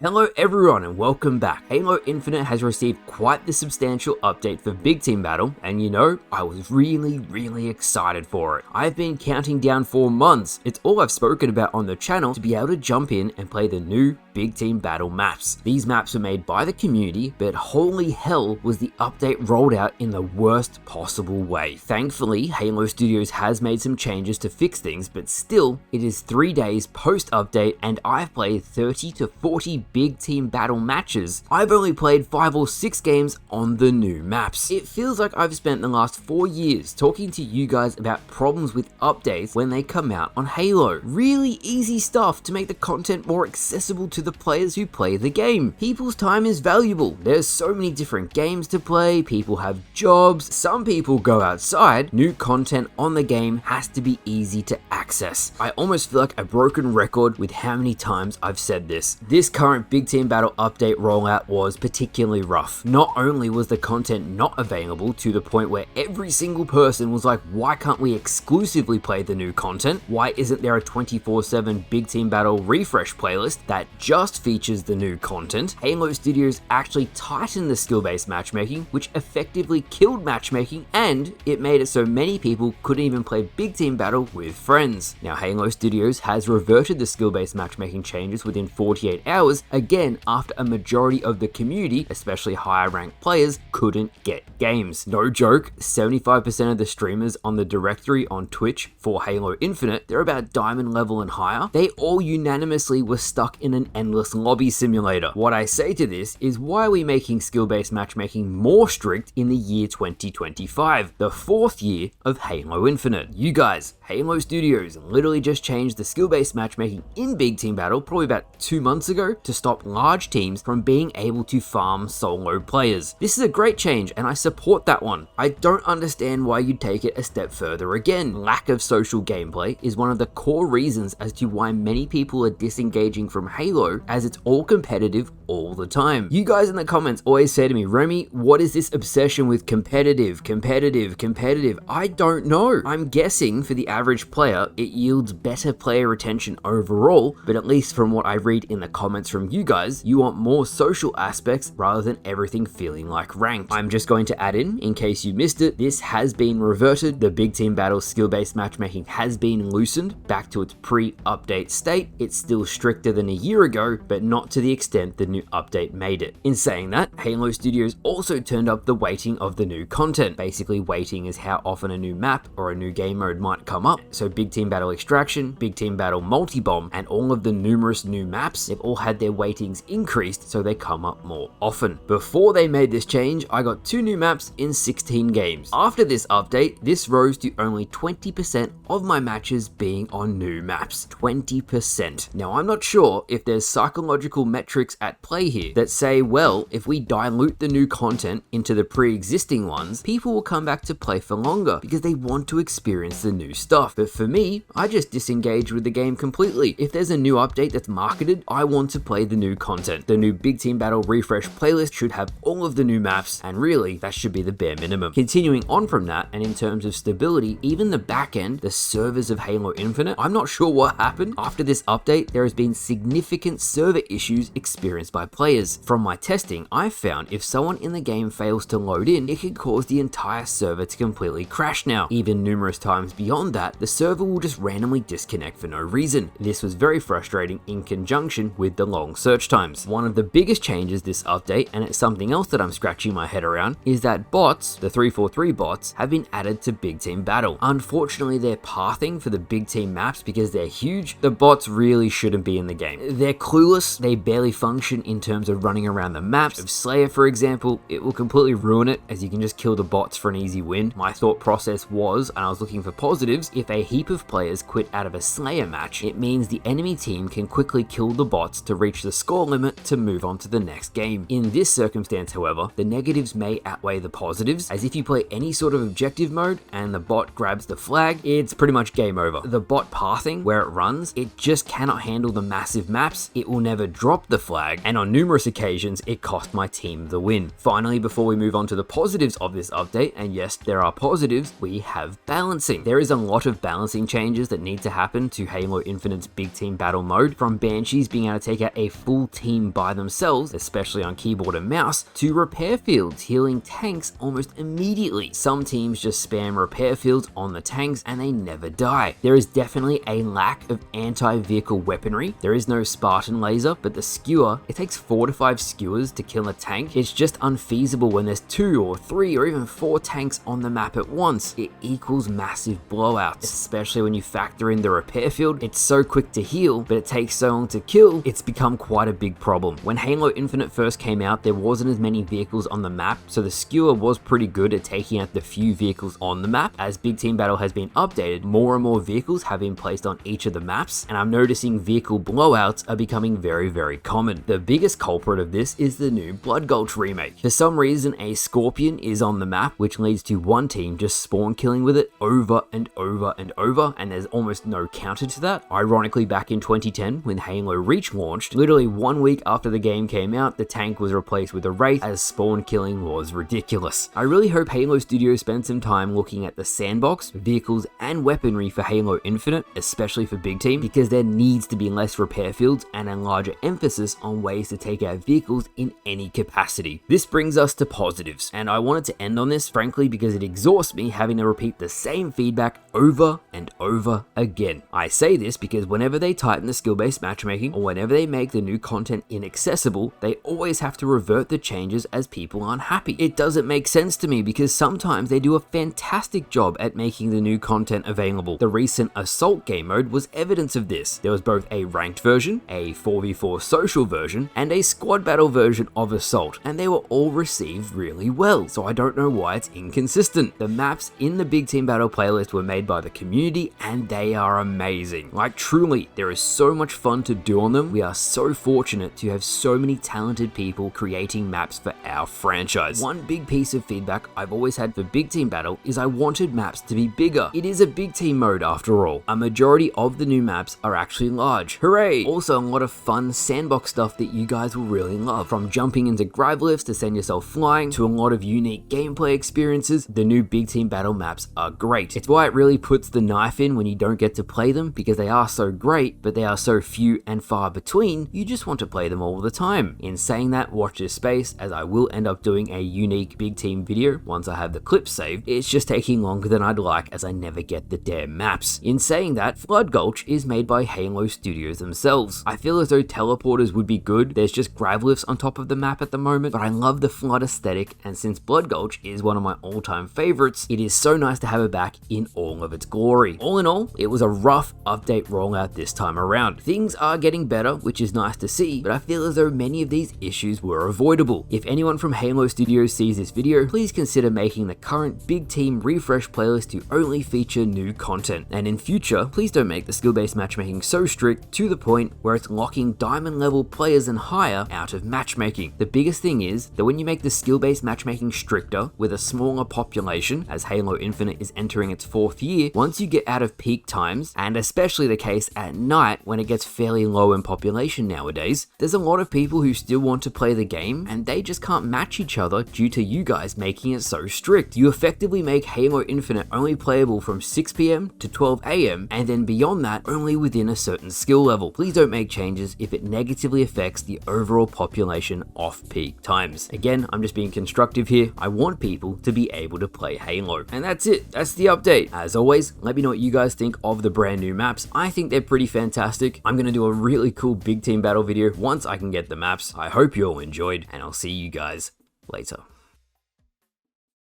Hello everyone and welcome back. Halo Infinite has received quite the substantial update for Big Team Battle, and you know, I was really excited for it. I've been counting down for months. It's all I've spoken about on the channel to be able to jump in and play the new Big Team Battle maps. These maps were made by the community, but holy hell was the update rolled out in the worst possible way. Thankfully, Halo Studios has made some changes to fix things, but still, it is 3 days post-update and I've played 30 to 40 Big Team Battle matches. I've only played 5 or 6 games on the new maps. It feels like I've spent the last 4 years talking to you guys about problems with updates when they come out on Halo. Really easy stuff to make the content more accessible to the players who play the game. People's time is valuable. There's so many different games to play, people have jobs, some people go outside. New content on the game has to be easy to access. I almost feel like a broken record with how many times I've said this. This current Big Team Battle update rollout was particularly rough. Not only was the content not available to the point where every single person was like, why can't we exclusively play the new content? Why isn't there a 24/7 Big Team Battle refresh playlist that just features the new content? Halo Studios actually tightened the skill-based matchmaking, which effectively killed matchmaking, and it made it so many people couldn't even play Big Team Battle with friends. Now, Halo Studios has reverted the skill-based matchmaking changes within 48 hours, again after a majority of the community, especially higher ranked players, couldn't get games. No joke, 75% of the streamers on the directory on Twitch for Halo Infinite, they're about diamond level and higher, they all unanimously were stuck in an endless lobby simulator. What I say to this is, why are we making skill-based matchmaking more strict in the year 2025, the 4th year of Halo Infinite? You guys, Halo Studios literally just changed the skill-based matchmaking in Big Team Battle probably about 2 months ago to stop large teams from being able to farm solo players. This is a great change and I support that one. I don't understand why you'd take it a step further again. Lack of social gameplay is one of the core reasons as to why many people are disengaging from Halo, as it's all competitive all the time. You guys in the comments always say to me, Romy, what is this obsession with competitive? I don't know. I'm guessing for the average player, it yields better player retention overall, but at least from what I read in the comments from you guys, you want more social aspects rather than everything feeling like ranked. I'm just going to add in case you missed it, this has been reverted. The Big Team Battle skill-based matchmaking has been loosened back to its pre-update state. It's still stricter than a year ago, but not to the extent the new update made it. In saying that, Halo Studios also turned up the weighting of the new content. Basically, weighting is how often a new map or a new game mode might come up. So Big Team Battle Extraction, Big Team Battle Multi-Bomb, and all of the numerous new maps, they've all had their weightings increased so they come up more often. Before they made this change, I got 2 new maps in 16 games. After this update, this rose to only 20% of my matches being on new maps. 20%. Now, I'm not sure if there's psychological metrics at play here that say, well, if we dilute the new content into the pre-existing ones, people will come back to play for longer because they want to experience the new stuff. But for me, I just disengage with the game completely. If there's a new update that's marketed, I want to play the new content. The new Big Team Battle refresh playlist should have all of the new maps, and really, that should be the bare minimum. Continuing on from that, and in terms of stability, even the back end, the servers of Halo Infinite, I'm not sure what happened. After this update, there has been significant server issues experienced by players. From my testing, I've found if someone in the game fails to load in, it can cause the entire server to completely crash now. Even numerous times beyond that, the server will just randomly disconnect for no reason. This was very frustrating in conjunction with the long search times. One of the biggest changes this update, and it's something else that I'm scratching my head around, is that bots, the 343 bots, have been added to Big Team Battle. Unfortunately, they're pathing for the big team maps because they're huge. The bots really shouldn't be in the game. They're clueless, they barely function in terms of running around the maps. Of Slayer, for example, it will completely ruin it as you can just kill the bots for an easy win. My thought process was, and I was looking for positives, if a heap of players quit out of a Slayer match, it means the enemy team can quickly kill the bots to reach the score limit to move on to the next game. In this circumstance, however, the negatives may outweigh the positives, as if you play any sort of objective mode and the bot grabs the flag, it's pretty much game over. The bot pathing, where it runs, it just cannot handle the massive maps, it will never drop the flag, and on numerous occasions, it cost my team the win. Finally, before we move on to the positives of this update, and yes, there are positives, we have balancing. There is a lot of balancing changes that need to happen to Halo Infinite's big team battle mode, from Banshees being able to take out a full team by themselves, especially on keyboard and mouse, to repair fields healing tanks almost immediately. Some teams just spam repair fields on the tanks and they never die. There is definitely a lack of anti-vehicle weaponry. There is no Spartan laser, but the skewer, it takes 4 to 5 skewers to kill a tank. It's just unfeasible when there's 2 or 3 or even 4 tanks on the map at once. It equals massive blowouts, especially when you factor in the repair field. It's so quick to heal, but it takes so long to kill, it's become quite a big problem. When Halo Infinite first came out, there wasn't as many vehicles on the map, so the skewer was pretty good at taking out the few vehicles on the map. As Big Team Battle has been updated, more and more vehicles have been placed on each of the maps, and I'm noticing vehicle blowouts are becoming very common. The biggest culprit of this is the new Blood Gulch remake. For some reason, a Scorpion is on the map, which leads to one team just spawn killing with it over and over and over, and there's almost no counter to that. Ironically, back in 2010, when Halo Reach launched, literally 1 week after the game came out, the tank was replaced with a Wraith, as spawn killing was ridiculous. I really hope Halo Studios spend some time looking at the sandbox, vehicles, and weaponry for Halo Infinite, especially for Big Team, because there needs to be less repair fields and a larger emphasis on ways to take out vehicles in any capacity. This brings us to positives, and I wanted to end on this, frankly, because it exhausts me having to repeat the same feedback over and over again. I say this because whenever they tighten the skill-based matchmaking, or whenever they make the new content inaccessible, they always have to revert the changes as people aren't happy. It doesn't make sense to me because sometimes they do a fantastic job at making the new content available. The recent Assault game mode was evidence of this. There was both a ranked version, a 4v4 social version, and a squad battle version of Assault, and they were all received really well, so I don't know why it's inconsistent. The maps in the Big Team Battle playlist were made by the community, and they are amazing. Like, truly, there is so much fun to do on them. We are so fortunate to have so many talented people creating maps for our franchise. One big piece of feedback I've always had for Big Team Battle is I wanted maps to be bigger. It is a big team mode after all. A majority of the new maps are actually large. Hooray! Also, a lot of fun sandbox stuff that you guys will really love. From jumping into grav lifts to send yourself flying, to a lot of unique gameplay experiences, the new Big Team Battle maps are great. It's why it really puts the knife in when you don't get to play them, because they are so great, but they are so few and far between, you just want to play them all the time. In saying that, watch this space, as I will end up doing a unique Big Team video once I have the clips saved. It's just taking longer than I'd like, as I never get the damn maps. In saying that, Flood Gulch is made by Halo Studios themselves. I feel as though teleporters would be good. There's just grav lifts on top of the map at the moment, but I love the Flood aesthetic, and since Blood Gulch is one of my all-time favorites, it is so nice to have it back in all of its glory. All in all, it was a rough update rollout this time around. Things are getting better, which is nice to see, but I feel as though many of these issues were avoidable. If anyone from Halo Studios sees this video, please consider making the current Big Team refresh playlist to only feature new content. And in future, please don't make the skill-based matchmaking so strict to the point where it's locking diamond level players and higher out of matchmaking. The biggest thing is that when you make the skill-based matchmaking stricter with a smaller population, as Halo Infinite is entering its 4th year, once you get out of peak times, and especially the case at night when it gets fairly low in population nowadays, there's a lot of people who still want to play the game and they just can't match each other due to you guys making it so strict. You effectively make Halo Infinite only playable from 6 PM to 12 AM, and then beyond that only within a certain skill level. Please don't make changes if it negatively affects the overall population off peak times. Again, I'm just being constructive here. I want people to be able to play Halo. And that's it. That's the update. As always, let me know what you guys think of the brand new maps. I think they're pretty fantastic. I'm going to do a really cool Big Team Battle video once I can get the maps. I hope you all enjoyed, and I'll see you guys later.